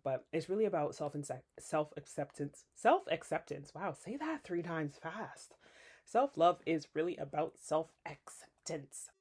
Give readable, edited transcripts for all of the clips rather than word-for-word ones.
but it's really about self-acceptance. Self-acceptance. Wow, say that 3 times fast. Self-love is really about self-acceptance.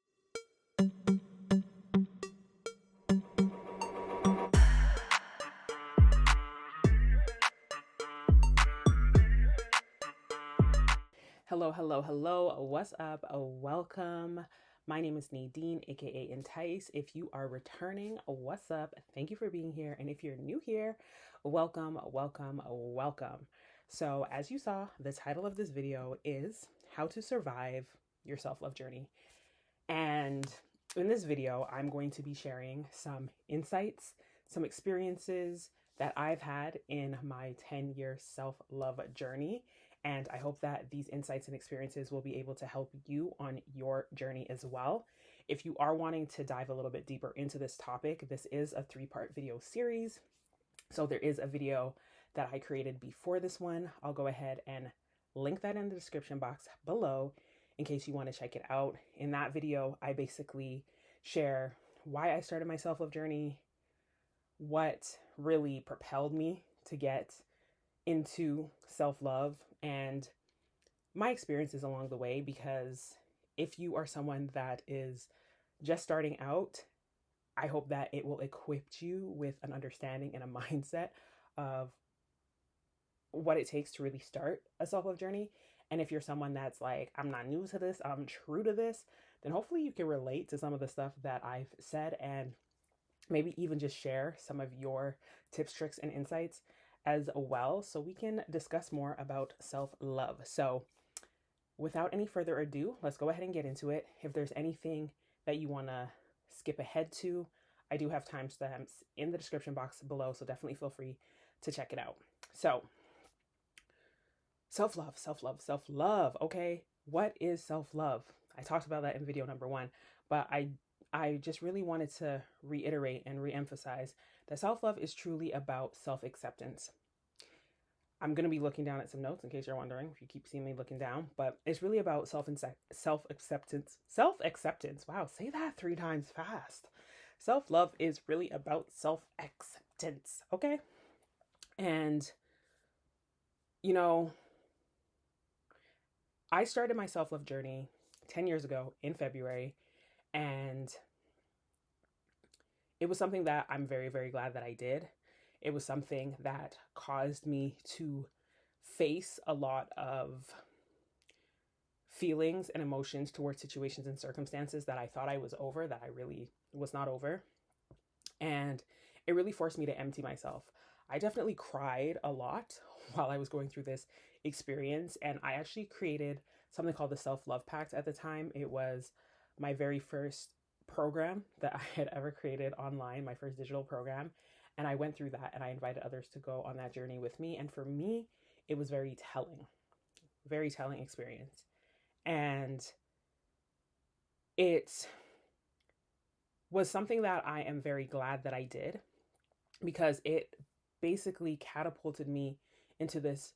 Hello, hello, hello. What's up? Welcome. My name is Nadine, aka Entice. If you are returning, what's up? Thank you for being here. And if you're new here, welcome, welcome, welcome. So, as you saw, the title of this video is How to Survive Your Self Love Journey. And in this video, I'm going to be sharing some insights, some experiences that I've had in my 10-year self love journey. And I hope that these insights and experiences will be able to help you on your journey as well. If you are wanting to dive a little bit deeper into this topic, this is a 3-part video series. So there is a video that I created before this one. I'll go ahead and link that in the description box below in case you want to check it out. In that video, I basically share why I started my self love journey, what really propelled me to get into self love, and my experiences along the way. Because if you are someone that is just starting out, I hope that it will equip you with an understanding and a mindset of what it takes to really start a self love journey. And if you're someone that's like, I'm not new to this, I'm true to this, then hopefully you can relate to some of the stuff that I've said and maybe even just share some of your tips, tricks, and insights as well, so we can discuss more about self love. So, without any further ado, let's go ahead and get into it. If there's anything that you want to skip ahead to, I do have timestamps in the description box below, so definitely feel free to check it out. So, self love, self love, self love. Okay, what is self love? I talked about that in video number 1, but I just really wanted to reiterate and reemphasize that self love is truly about self acceptance. I'm going to be looking down at some notes in case you're wondering if you keep seeing me looking down, but it's really about self acceptance. Self acceptance. Wow, say that 3 times fast. Self love is really about self acceptance. Okay. And, you know, I started my self love journey 10 years ago in February, and it was something that I'm very, very glad that I did. It was something that caused me to face a lot of feelings and emotions towards situations and circumstances that I thought I was over, that I really was not over. And it really forced me to empty myself. I definitely cried a lot while I was going through this experience. And I actually created something called the Self Love Pact at the time. It was my very first program that I had ever created online, my first digital program. And I went through that and I invited others to go on that journey with me. And for me, it was very telling experience. And it was something that I am very glad that I did, because it basically catapulted me into this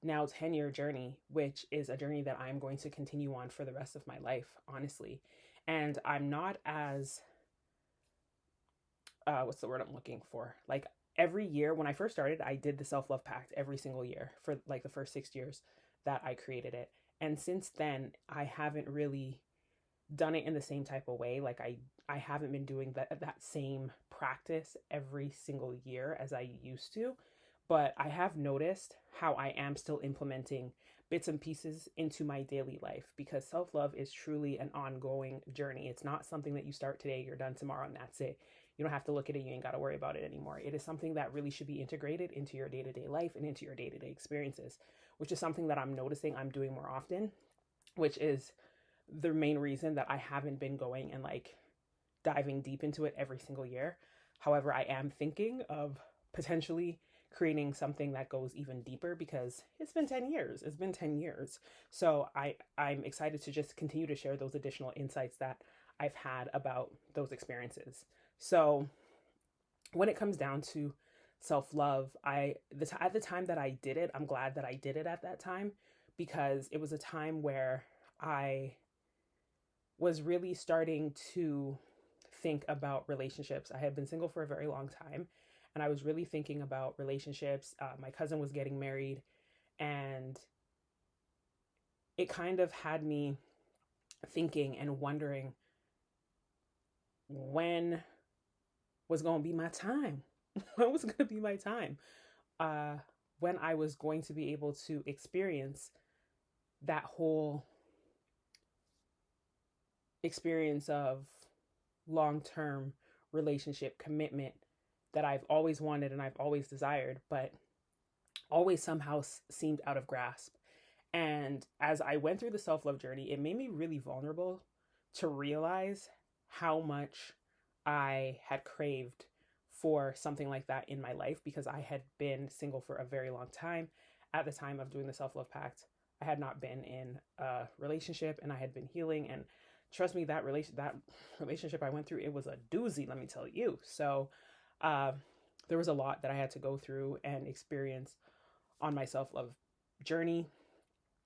now 10-year journey, which is a journey that I'm going to continue on for the rest of my life, honestly. And I'm not as, what's the word I'm looking for? Like, every year when I first started, I did the Self Love Pact every single year for like the first 6 years that I created it. And since then, I haven't really done it in the same type of way. Like I haven't been doing that same practice every single year as I used to, but I have noticed how I am still implementing bits and pieces into my daily life, because self-love is truly an ongoing journey. It's not something that you start today, you're done tomorrow, and that's it. You don't have to look at it, you ain't got to worry about it anymore. It is something that really should be integrated into your day-to-day life and into your day-to-day experiences, which is something that I'm noticing I'm doing more often, which is the main reason that I haven't been going and like diving deep into it every single year. However, I am thinking of potentially creating something that goes even deeper, because it's been 10 years. It's been 10 years. So I'm excited to just continue to share those additional insights that I've had about those experiences. So when it comes down to self-love, at the time that I did it, I'm glad that I did it at that time, because it was a time where I was really starting to think about relationships. I had been single for a very long time, and I was really thinking about relationships. My cousin was getting married, and it kind of had me thinking and wondering when was going to be my time. When was going to be my time? When I was going to be able to experience that whole experience of long-term relationship commitment that I've always wanted and I've always desired, but always somehow seemed out of grasp. And as I went through the self-love journey, it made me really vulnerable to realize how much I had craved for something like that in my life, because I had been single for a very long time. At the time of doing the self-love pact, I had not been in a relationship, and I had been healing. And trust me, that relationship I went through, it was a doozy, let me tell you. So there was a lot that I had to go through and experience on my self-love journey.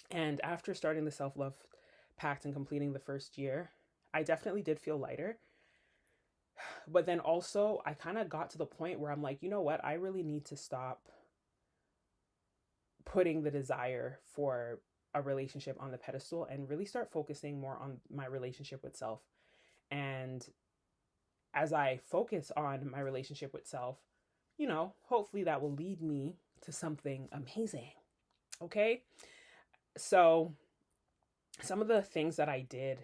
And after starting the self-love pact and completing the first year, I definitely did feel lighter. But then also, I kind of got to the point where I'm like, you know what? I really need to stop putting the desire for a relationship on the pedestal and really start focusing more on my relationship with self. And as I focus on my relationship with self, you know, hopefully that will lead me to something amazing. Okay? So some of the things that I did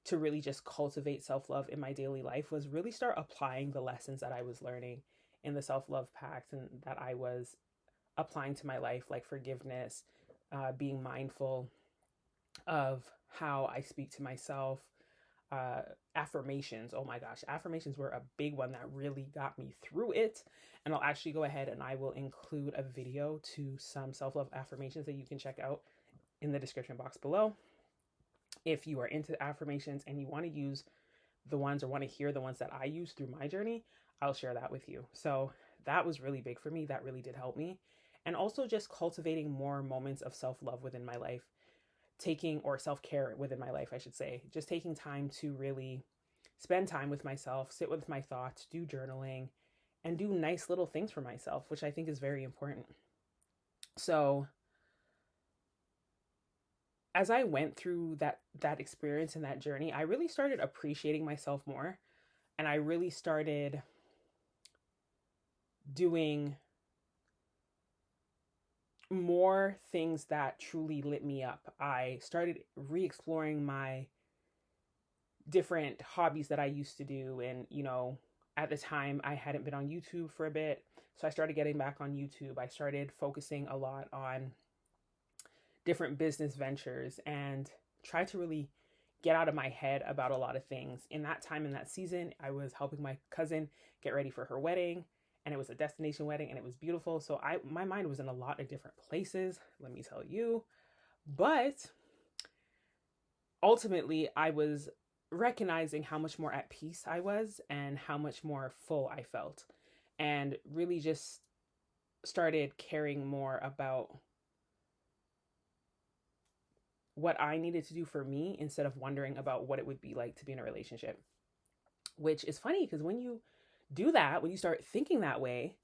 to really just cultivate self-love in my daily life was really start applying the lessons that I was learning in the self-love pact and that I was applying to my life, like forgiveness, being mindful of how I speak to myself, affirmations. Oh my gosh, affirmations were a big one that really got me through it. And I'll actually go ahead and I will include a video to some self-love affirmations that you can check out in the description box below. If you are into affirmations and you want to use the ones or want to hear the ones that I use through my journey, I'll share that with you. So that was really big for me. That really did help me. And also just cultivating more moments of self-love within my life, or self-care within my life, I should say. Just taking time to really spend time with myself, sit with my thoughts, do journaling, and do nice little things for myself, which I think is very important. So as I went through that experience and that journey, I really started appreciating myself more. And I really started doing more things that truly lit me up. I started re-exploring my different hobbies that I used to do. And, you know, at the time I hadn't been on YouTube for a bit. So I started getting back on YouTube. I started focusing a lot on different business ventures and try to really get out of my head about a lot of things. In that time, in that season, I was helping my cousin get ready for her wedding, and it was a destination wedding and it was beautiful. So my mind was in a lot of different places, let me tell you. But ultimately, I was recognizing how much more at peace I was and how much more full I felt, and really just started caring more about what I needed to do for me instead of wondering about what it would be like to be in a relationship. Which is funny because when you do that, when you start thinking that way,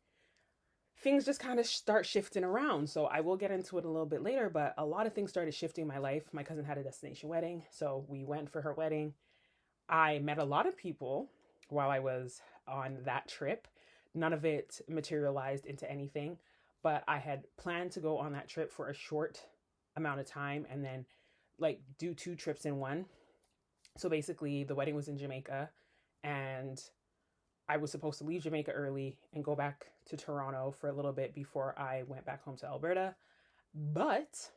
things just kind of start shifting around. So I will get into it a little bit later, but a lot of things started shifting in my life. My cousin had a destination wedding, so we went for her wedding. I met a lot of people while I was on that trip. None of it materialized into anything, but I had planned to go on that trip for a short amount of time and then like do 2 trips in one. So basically the wedding was in Jamaica, and I was supposed to leave Jamaica early and go back to Toronto for a little bit before I went back home to Alberta. But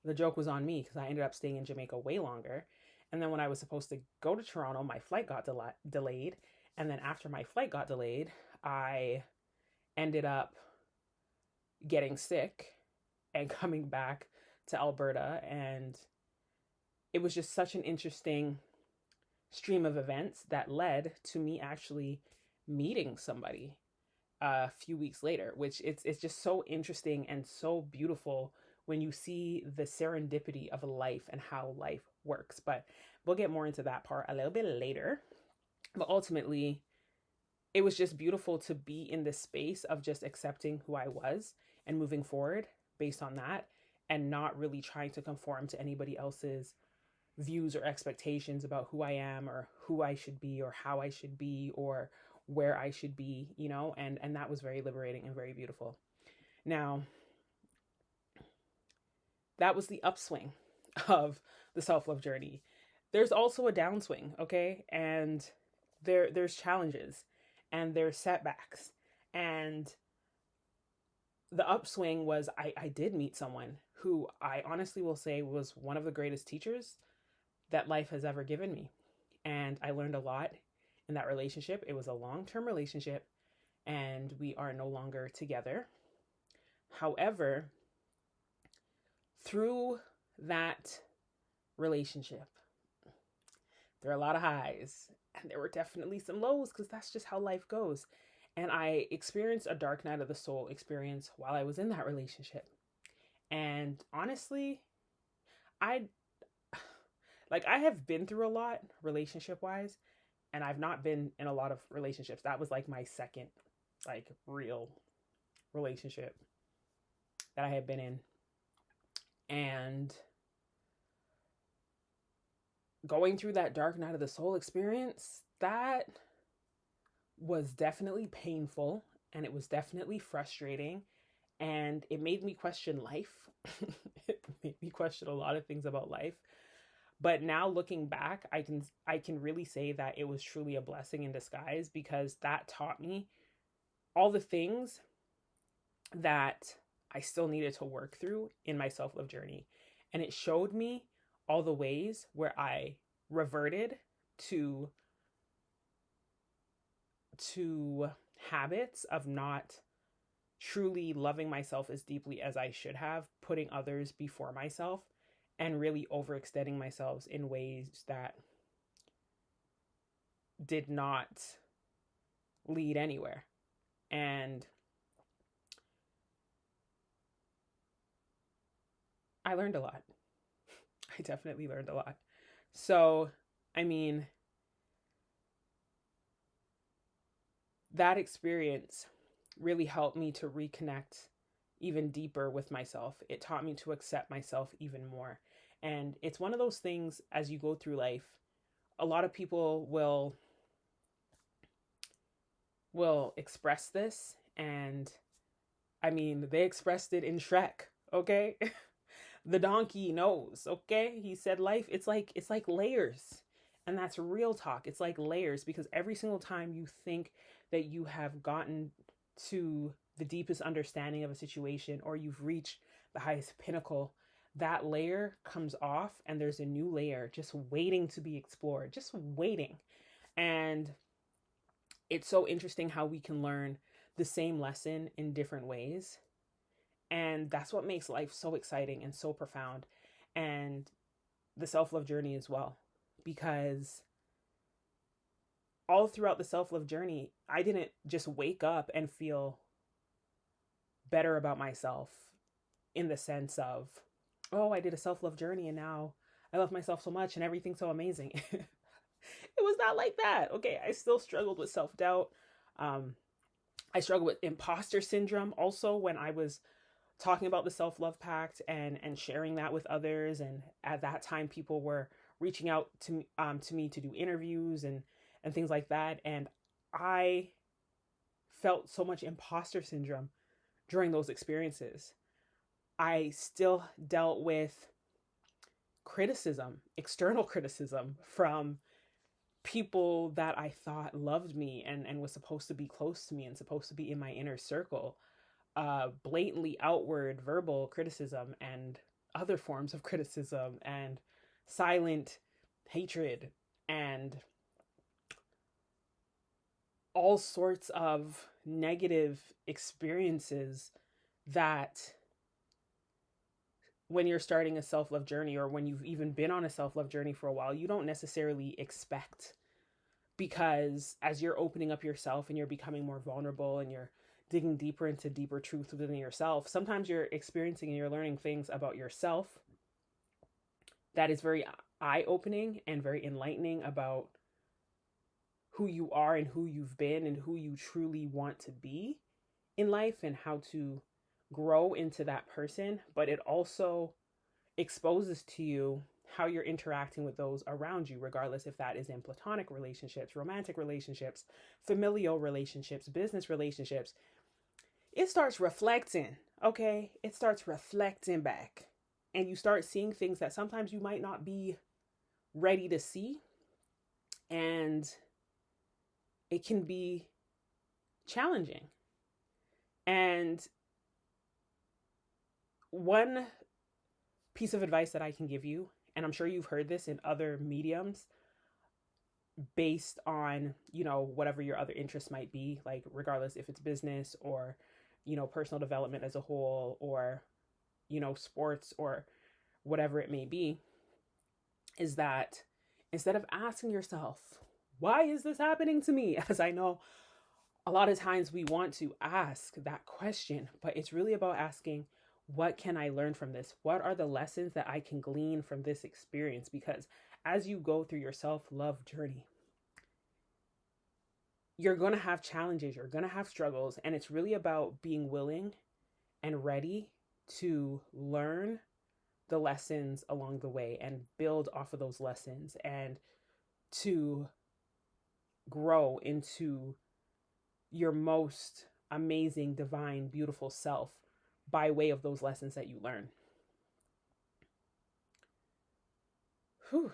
the joke was on me because I ended up staying in Jamaica way longer. And then when I was supposed to go to Toronto, my flight got delayed. And then after my flight got delayed, I ended up getting sick and coming back to Alberta. And it was just such an interesting stream of events that led to me actually meeting somebody a few weeks later, which it's just so interesting and so beautiful when you see the serendipity of life and how life works. But we'll get more into that part a little bit later. But ultimately, it was just beautiful to be in this space of just accepting who I was and moving forward based on that, and not really trying to conform to anybody else's views or expectations about who I am or who I should be or how I should be or where I should be, and that was very liberating and very beautiful. Now, that was the upswing of the self-love journey. There's also a downswing, okay? And there's challenges and there's setbacks. And the upswing was I did meet someone who I honestly will say was one of the greatest teachers that life has ever given me. And I learned a lot in that relationship. It was a long-term relationship and we are no longer together. However, through that relationship, there are a lot of highs and there were definitely some lows because that's just how life goes. And I experienced a dark night of the soul experience while I was in that relationship. And honestly, I have been through a lot relationship wise, and I've not been in a lot of relationships. That was like my second real relationship that I had been in. And going through that dark night of the soul experience, that was definitely painful and it was definitely frustrating, and it made me question life. It made me question a lot of things about life. But now looking back, I can really say that it was truly a blessing in disguise, because that taught me all the things that I still needed to work through in my self-love journey. And it showed me all the ways where I reverted to habits of not truly loving myself as deeply as I should have, putting others before myself, and really overextending myself in ways that did not lead anywhere. And I learned a lot. I definitely learned a lot. So, I mean, that experience really helped me to reconnect even deeper with myself. It taught me to accept myself even more. And it's one of those things, as you go through life, a lot of people will express this, and I mean, they expressed it in Shrek, okay? The donkey knows, okay? He said life, it's like layers. And that's real talk. It's like layers, because every single time you think that you have gotten to the deepest understanding of a situation, or you've reached the highest pinnacle, that layer comes off and there's a new layer just waiting to be explored, just waiting. And it's so interesting how we can learn the same lesson in different ways. And that's what makes life so exciting and so profound. And the self-love journey as well, because all throughout the self-love journey, I didn't just wake up and feel better about myself in the sense of, oh, I did a self-love journey and now I love myself so much and everything's so amazing. It was not like that. Okay, I still struggled with self-doubt. I struggled with imposter syndrome also when I was talking about the self-love pact and sharing that with others. And at that time, people were reaching out to me to do interviews and things like that. And I felt so much imposter syndrome during those experiences. I still dealt with criticism, external criticism from people that I thought loved me and was supposed to be close to me and supposed to be in my inner circle. Blatantly outward verbal criticism and other forms of criticism and silent hatred and all sorts of negative experiences that when you're starting a self-love journey, or when you've even been on a self-love journey for a while, you don't necessarily expect, because as you're opening up yourself and you're becoming more vulnerable and you're digging deeper into deeper truth within yourself, sometimes you're experiencing and you're learning things about yourself that is very eye-opening and very enlightening about who you are and who you've been and who you truly want to be in life and how to grow into that person, but it also exposes to you how you're interacting with those around you, regardless if that is in platonic relationships, romantic relationships, familial relationships, business relationships. It starts reflecting, okay? It starts reflecting back. And you start seeing things that sometimes you might not be ready to see. And it can be challenging. And one piece of advice that I can give you, and I'm sure you've heard this in other mediums based on, whatever your other interests might be, like regardless if it's business or, personal development as a whole or, sports or whatever it may be, is that instead of asking yourself, why is this happening to me? As I know a lot of times we want to ask that question, but it's really about asking, what can I learn from this? What are the lessons that I can glean from this experience? Because as you go through your self-love journey, you're going to have challenges, you're going to have struggles, and it's really about being willing and ready to learn the lessons along the way and build off of those lessons and to grow into your most amazing, divine, beautiful self by way of those lessons that you learn. Whew.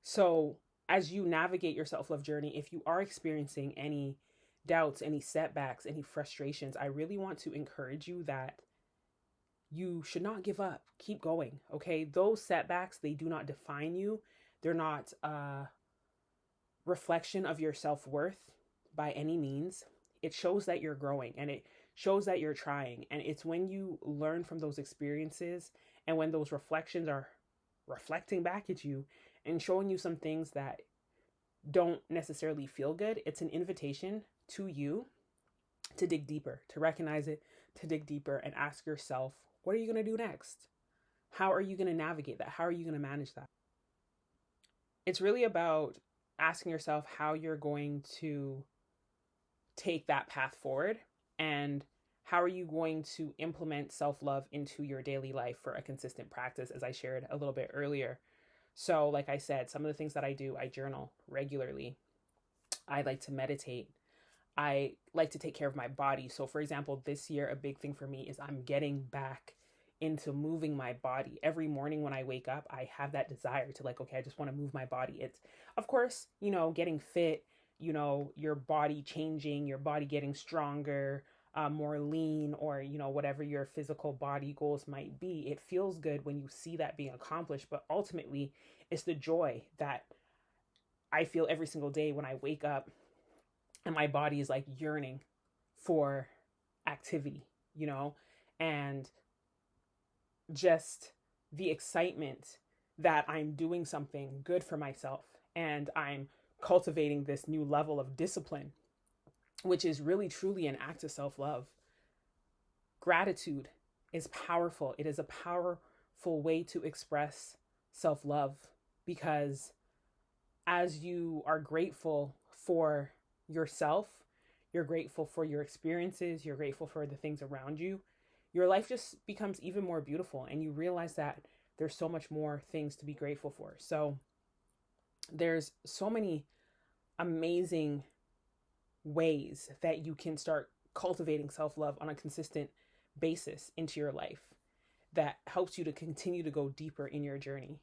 So as you navigate your self-love journey, if you are experiencing any doubts, any setbacks, any frustrations, I really want to encourage you that you should not give up. Keep going, okay? Those setbacks, they do not define you. They're not a reflection of your self-worth by any means. It shows that you're growing and it shows that you're trying. And it's when you learn from those experiences and when those reflections are reflecting back at you and showing you some things that don't necessarily feel good, it's an invitation to you to dig deeper, to recognize it, to dig deeper and ask yourself, what are you going to do next? How are you going to navigate that? How are you going to manage that? It's really about asking yourself how you're going to take that path forward and how are you going to implement self-love into your daily life for a consistent practice, as I shared a little bit earlier. So like I said, some of the things that I do, I journal regularly. I like to meditate. I like to take care of my body. So for example, this year, a big thing for me is I'm getting back into moving my body. Every morning when I wake up, I have that desire to okay, I just want to move my body. It's, of course, getting fit, your body changing, your body getting stronger, more lean, or, whatever your physical body goals might be. It feels good when you see that being accomplished, but ultimately it's the joy that I feel every single day when I wake up and my body is yearning for activity, and just the excitement that I'm doing something good for myself and I'm cultivating this new level of discipline, which is really truly an act of self-love. Gratitude is powerful. It is a powerful way to express self-love because as you are grateful for yourself, you're grateful for your experiences, you're grateful for the things around you, your life just becomes even more beautiful and you realize that there's so much more things to be grateful for. So there's so many amazing ways that you can start cultivating self-love on a consistent basis into your life that helps you to continue to go deeper in your journey.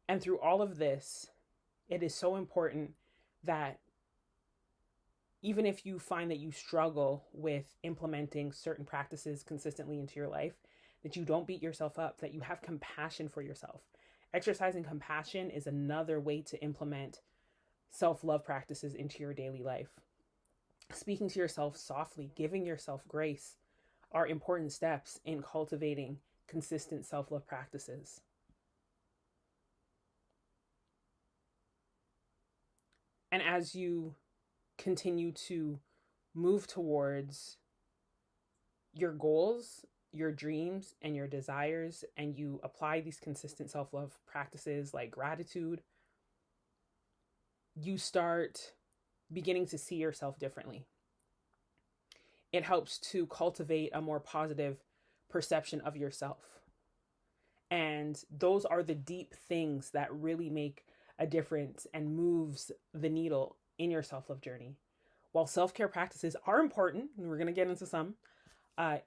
And through all of this, it is so important that even if you find that you struggle with implementing certain practices consistently into your life, that you don't beat yourself up, that you have compassion for yourself. Exercising compassion is another way to implement self-love practices into your daily life. Speaking to yourself softly, giving yourself grace are important steps in cultivating consistent self-love practices. And as you continue to move towards your goals your dreams and your desires and you apply these consistent self-love practices like gratitude, you start beginning to see yourself differently. It helps to cultivate a more positive perception of yourself. And those are the deep things that really make a difference and moves the needle in your self-love journey. While self-care practices are important, and we're going to get into some,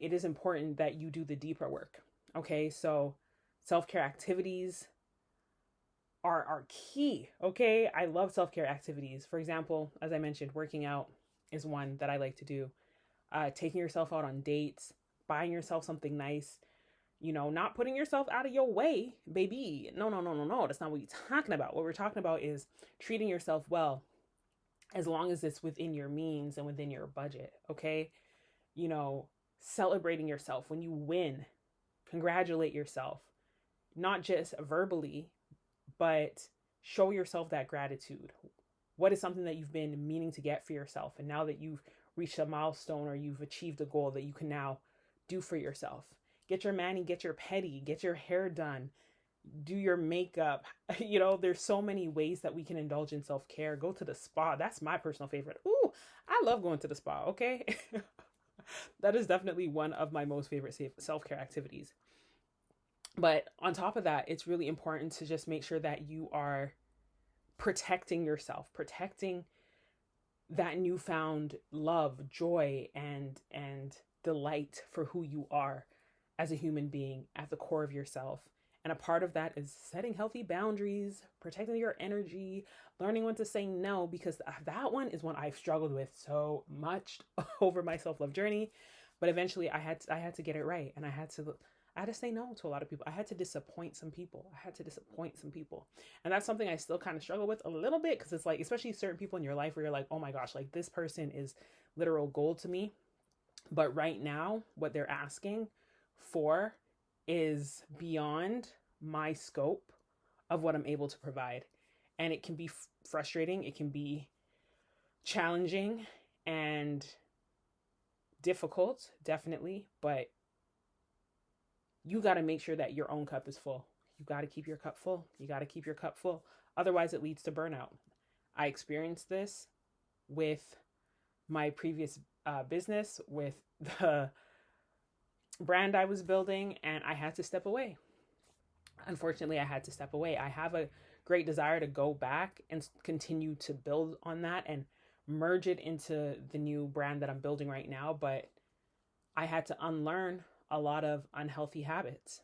it is important that you do the deeper work. Okay, so self-care activities are key. Okay, I love self-care activities. For example, as I mentioned, working out is one that I like to do. Taking yourself out on dates, buying yourself something nice, not putting yourself out of your way, baby. No. That's not what we're talking about. What we're talking about is treating yourself well, as long as it's within your means and within your budget. Okay. Celebrating yourself when you win, congratulate yourself, not just verbally, but show yourself that gratitude. What is something that you've been meaning to get for yourself? And now that you've reached a milestone or you've achieved a goal that you can now do for yourself. Get your mani, get your pedi, get your hair done, do your makeup. There's so many ways that we can indulge in self-care. Go to the spa. That's my personal favorite. Ooh, I love going to the spa. Okay. That is definitely one of my most favorite self-care activities. But on top of that, it's really important to just make sure that you are protecting yourself, protecting that newfound love, joy, and delight for who you are as a human being at the core of yourself. And a part of that is setting healthy boundaries, protecting your energy, learning when to say no, because that one is one I've struggled with so much over my self-love journey. But eventually I had to get it right. And I had to say no to a lot of people. I had to disappoint some people. And that's something I still kind of struggle with a little bit, because it's like, especially certain people in your life where you're like, oh my gosh, like this person is literal gold to me. But right now, what they're asking for is beyond my scope of what I'm able to provide. And it can be frustrating. It can be challenging and difficult, definitely. But you got to make sure that your own cup is full. You got to keep your cup full. Otherwise, it leads to burnout. I experienced this with my previous business, with the brand I was building, and I had to step away. Unfortunately, I had to step away. I have a great desire to go back and continue to build on that and merge it into the new brand that I'm building right now, but I had to unlearn a lot of unhealthy habits.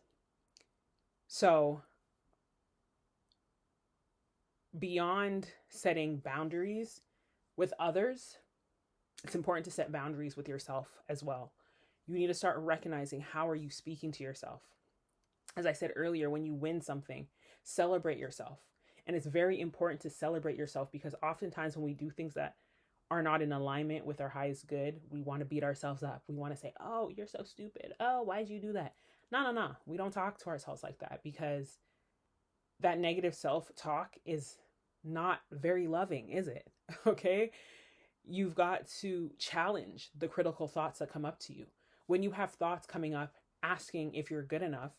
So beyond setting boundaries with others, it's important to set boundaries with yourself as well. You need to start recognizing, how are you speaking to yourself? As I said earlier, when you win something, celebrate yourself. And it's very important to celebrate yourself, because oftentimes when we do things that are not in alignment with our highest good, we want to beat ourselves up. We want to say, oh, you're so stupid. Oh, why'd you do that? No. We don't talk to ourselves like that, because that negative self-talk is not very loving, is it? Okay. You've got to challenge the critical thoughts that come up to you. When you have thoughts coming up asking if you're good enough,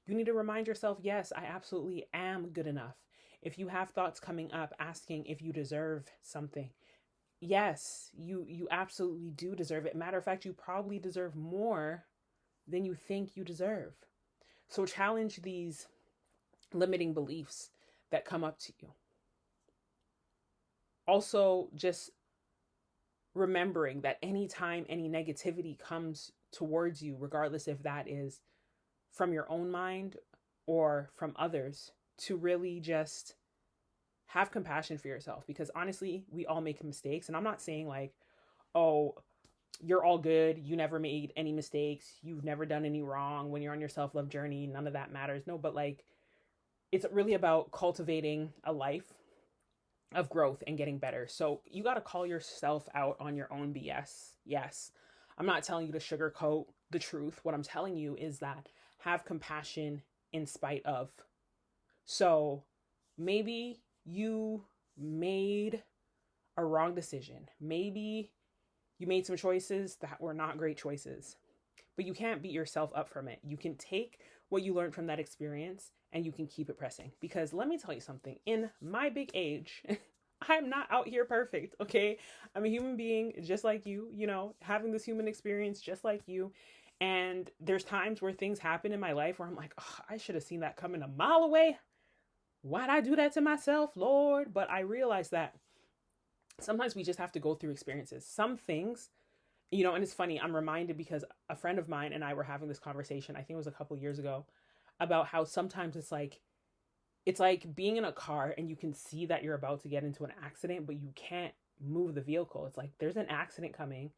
you need to remind yourself, yes, I absolutely am good enough. If you have thoughts coming up asking if you deserve something, yes, you absolutely do deserve it. Matter of fact, you probably deserve more than you think you deserve. So challenge these limiting beliefs that come up to you. Also, just remembering that anytime any negativity comes towards you, regardless if that is from your own mind or from others, to really just have compassion for yourself. Because honestly, we all make mistakes. And I'm not saying like, oh, you're all good, you never made any mistakes, you've never done any wrong when you're on your self-love journey, none of that matters. No, but like, it's really about cultivating a life of growth and getting better. So you got to call yourself out on your own BS. Yes. I'm not telling you to sugarcoat the truth. What I'm telling you is that have compassion in spite of. So maybe you made a wrong decision. Maybe you made some choices that were not great choices. but you can't beat yourself up from it. You can take what you learned from that experience and you can keep it pressing. Because let me tell you something, in my big age, I'm not out here perfect, okay? I'm a human being just like you know, having this human experience just like you. And there's times where things happen in my life where I'm like, oh, I should have seen that coming a mile away. Why'd I do that to myself, Lord? But I realized that sometimes we just have to go through experiences. Some things, you know, and it's funny, I'm reminded because a friend of mine and I were having this conversation, I think it was a couple years ago, about how sometimes it's like being in a car and you can see that you're about to get into an accident, but you can't move the vehicle. It's like there's an accident coming.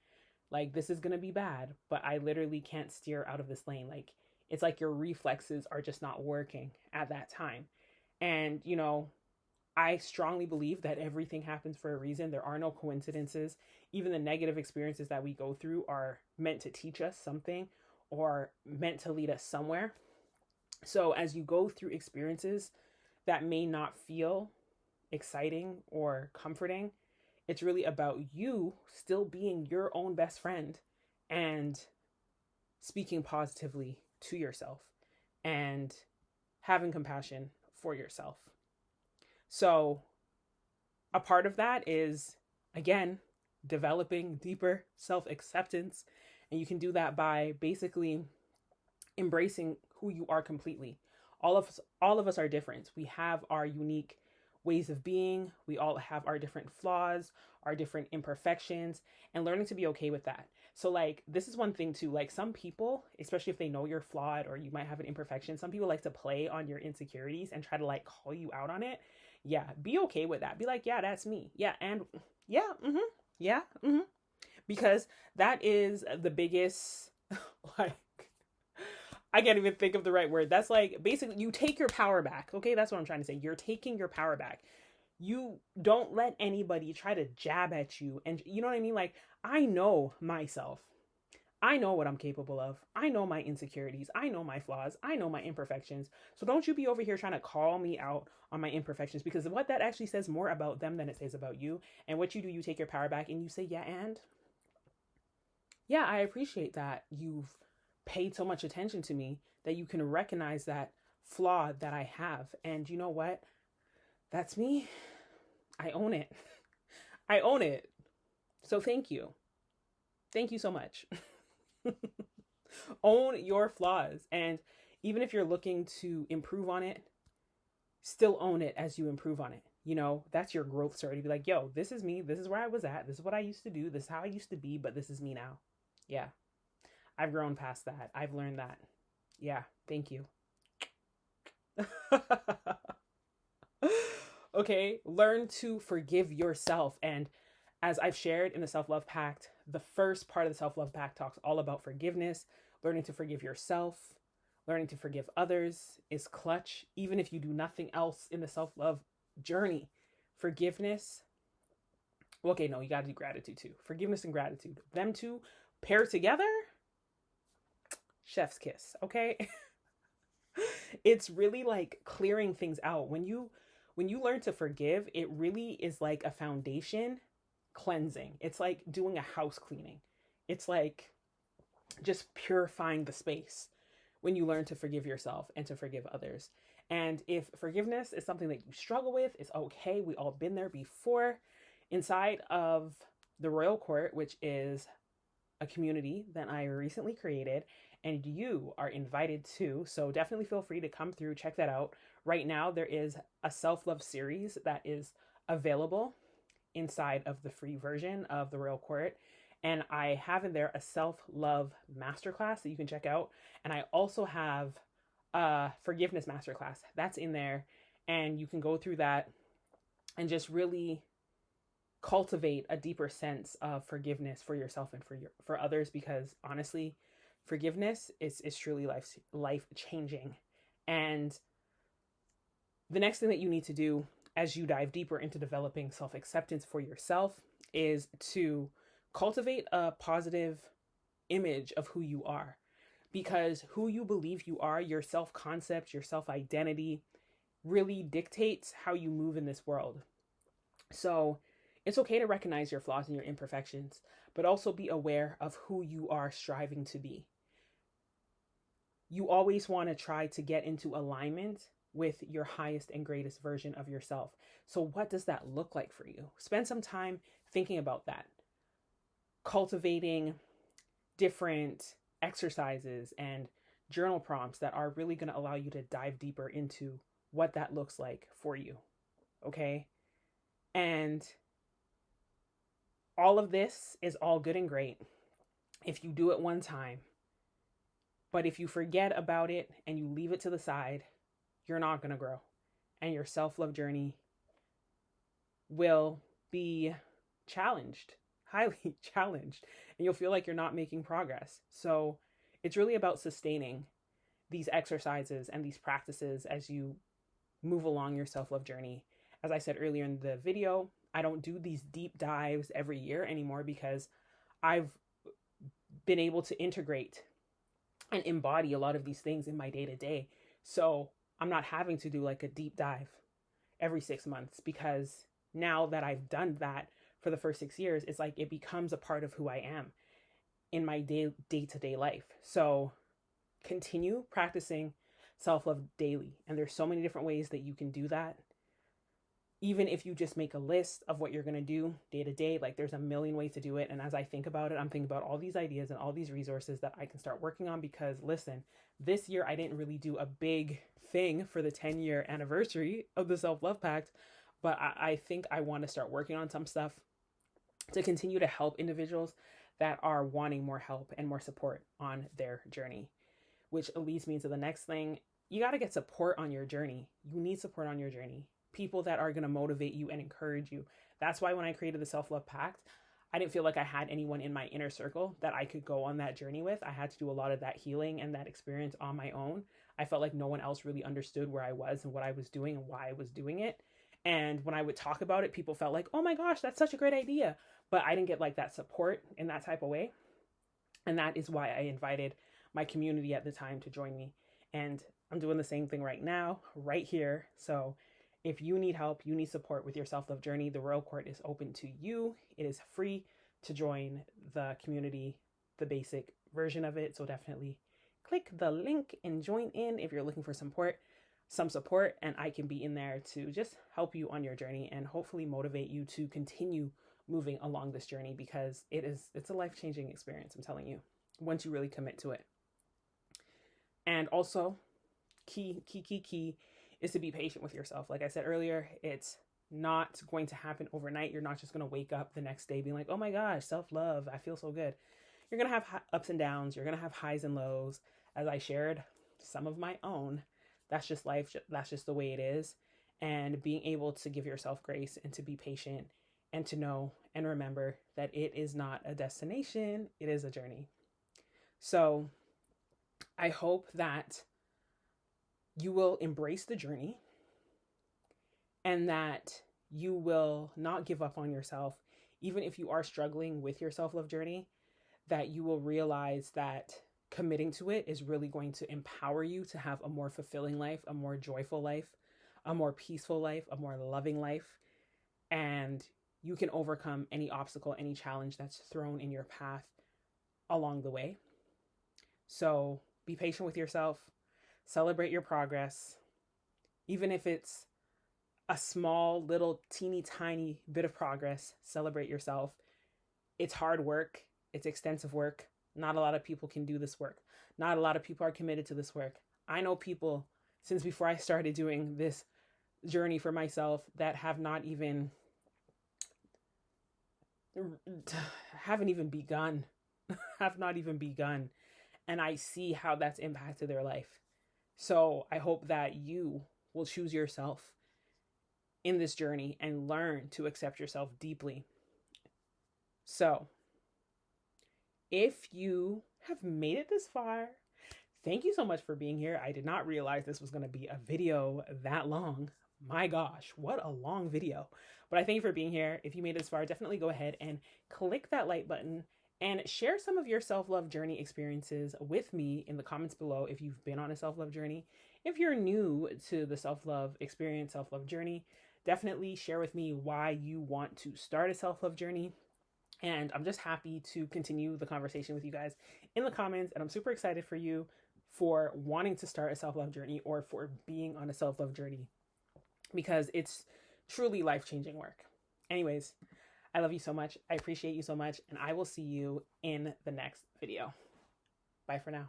Like this is going to be bad, but I literally can't steer out of this lane. Like it's like your reflexes are just not working at that time. And, you know, I strongly believe that everything happens for a reason. There are no coincidences. Even the negative experiences that we go through are meant to teach us something or meant to lead us somewhere. So as you go through experiences that may not feel exciting or comforting, it's really about you still being your own best friend and speaking positively to yourself and having compassion for yourself. So a part of that is, again, developing deeper self-acceptance. And you can do that by basically embracing who you are completely. All of us are different. We have our unique ways of being. We all have our different flaws, our different imperfections, and learning to be okay with that. So like, this is one thing too, like some people, especially if they know you're flawed or you might have an imperfection, some people like to play on your insecurities and try to like call you out on it. Yeah, be okay with that. Be like, yeah, that's me. Yeah, and yeah, yeah, because that is the biggest, like, I can't even think of the right word. That's like, basically, you take your power back. Okay, that's what I'm trying to say. You're taking your power back. You don't let anybody try to jab at you. And you know what I mean? Like, I know myself. I know what I'm capable of. I know my insecurities. I know my flaws. I know my imperfections. So don't you be over here trying to call me out on my imperfections, because what that actually says more about them than it says about you. And what you do, you take your power back and you say, yeah, and yeah, I appreciate that you've paid so much attention to me that you can recognize that flaw that I have. And you know what? That's me. I own it. I own it. So thank you. Thank you so much. Own your flaws. And even if you're looking to improve on it, still own it as you improve on it. You know, that's your growth story, to be like, yo, this is me. This is where I was at. This is what I used to do. This is how I used to be, but this is me now. Yeah. I've grown past that. I've learned that. Yeah. Thank you. Okay. Learn to forgive yourself. And as I've shared in the Self-Love Pact, the first part of the Self-Love Pact talks all about forgiveness. Learning to forgive yourself, learning to forgive others is clutch. Even if you do nothing else in the self-love journey, forgiveness. Okay, no, you got to do gratitude too. Forgiveness and gratitude. Them two pair together. Chef's kiss, okay? It's really like clearing things out. When you learn to forgive, it really is like a foundation cleansing. It's like doing a house cleaning. It's like just purifying the space when you learn to forgive yourself and to forgive others. And if forgiveness is something that you struggle with, it's okay. We all been there before. Inside of the Royal Court, which is a community that I recently created, and you are invited to. So definitely feel free to come through, check that out. Right now, there is a self-love series that is available inside of the free version of the Royal Court. And I have in there a self-love masterclass that you can check out. And I also have a forgiveness masterclass that's in there. And you can go through that and just really cultivate a deeper sense of forgiveness for yourself and for others, because honestly, forgiveness is truly life changing. And the next thing that you need to do as you dive deeper into developing self-acceptance for yourself is to cultivate a positive image of who you are, because who you believe you are, your self-concept, your self-identity really dictates how you move in this world. So it's okay to recognize your flaws and your imperfections, but also be aware of who you are striving to be. you always want to try to get into alignment with your highest and greatest version of yourself. So, what does that look like for you? Spend some time thinking about that, cultivating different exercises and journal prompts that are really going to allow you to dive deeper into what that looks like for you. Okay. And all of this is all good and great if you do it one time. But if you forget about it and you leave it to the side, you're not going to grow. And your self-love journey will be challenged, highly challenged, and you'll feel like you're not making progress. So it's really about sustaining these exercises and these practices as you move along your self-love journey. As I said earlier in the video, I don't do these deep dives every year anymore because I've been able to integrate and embody a lot of these things in my day-to-day. So I'm not having to do like a deep dive every 6 months, because now that I've done that for the first 6 years, it's like it becomes a part of who I am in my day-to-day life. So continue practicing self-love daily. And there's so many different ways that you can do that. Even if you just make a list of what you're going to do day to day, like there's a million ways to do it. And as I think about it, I'm thinking about all these ideas and all these resources that I can start working on, because listen, this year I didn't really do a big thing for the 10-year anniversary of the Self-Love Pact, but I think I want to start working on some stuff to continue to help individuals that are wanting more help and more support on their journey, which leads me to the next thing. You got to get support on your journey. You need support on your journey. People that are going to motivate you and encourage you. That's why when I created the Self-Love Pact, I didn't feel like I had anyone in my inner circle that I could go on that journey with. I had to do a lot of that healing and that experience on my own. I felt like no one else really understood where I was and what I was doing and why I was doing it. And when I would talk about it, people felt like, oh my gosh, that's such a great idea. But I didn't get like that support in that type of way. And that is why I invited my community at the time to join me. And I'm doing the same thing right now, right here. So if you need help, you need support with your self-love journey, the Royal Court is open to you. It is free to join the community, the basic version of it. So definitely click the link and join in if you're looking for some support, and I can be in there to just help you on your journey and hopefully motivate you to continue moving along this journey, because it's a life-changing experience, I'm telling you, once you really commit to it. And also, key is to be patient with yourself. Like I said earlier, it's not going to happen overnight. You're not just going to wake up the next day being like, oh my gosh, self-love, I feel so good. You're going to have ups and downs. You're going to have highs and lows. As I shared some of my own, that's just life. That's just the way it is. And being able to give yourself grace and to be patient and to know and remember that it is not a destination, it is a journey. So I hope that you will embrace the journey and that you will not give up on yourself, even if you are struggling with your self-love journey, that you will realize that committing to it is really going to empower you to have a more fulfilling life, a more joyful life, a more peaceful life, a more loving life. And you can overcome any obstacle, any challenge that's thrown in your path along the way. So be patient with yourself. Celebrate your progress, even if it's a small, little, teeny, tiny bit of progress. Celebrate yourself. It's hard work. It's extensive work. Not a lot of people can do this work. Not a lot of people are committed to this work. I know people since before I started doing this journey for myself that haven't even begun, have not even begun. And I see how that's impacted their life. So I hope that you will choose yourself in this journey and learn to accept yourself deeply. So if you have made it this far, thank you so much for being here. I did not realize this was going to be a video that long. My gosh, what a long video. But I thank you for being here. If you made it this far, definitely go ahead and click that like button and share some of your self-love journey experiences with me in the comments below if you've been on a self-love journey. If you're new to the self-love experience, self-love journey, definitely share with me why you want to start a self-love journey. And I'm just happy to continue the conversation with you guys in the comments. And I'm super excited for you for wanting to start a self-love journey or for being on a self-love journey, because it's truly life-changing work. Anyways, I love you so much. I appreciate you so much. And I will see you in the next video. Bye for now.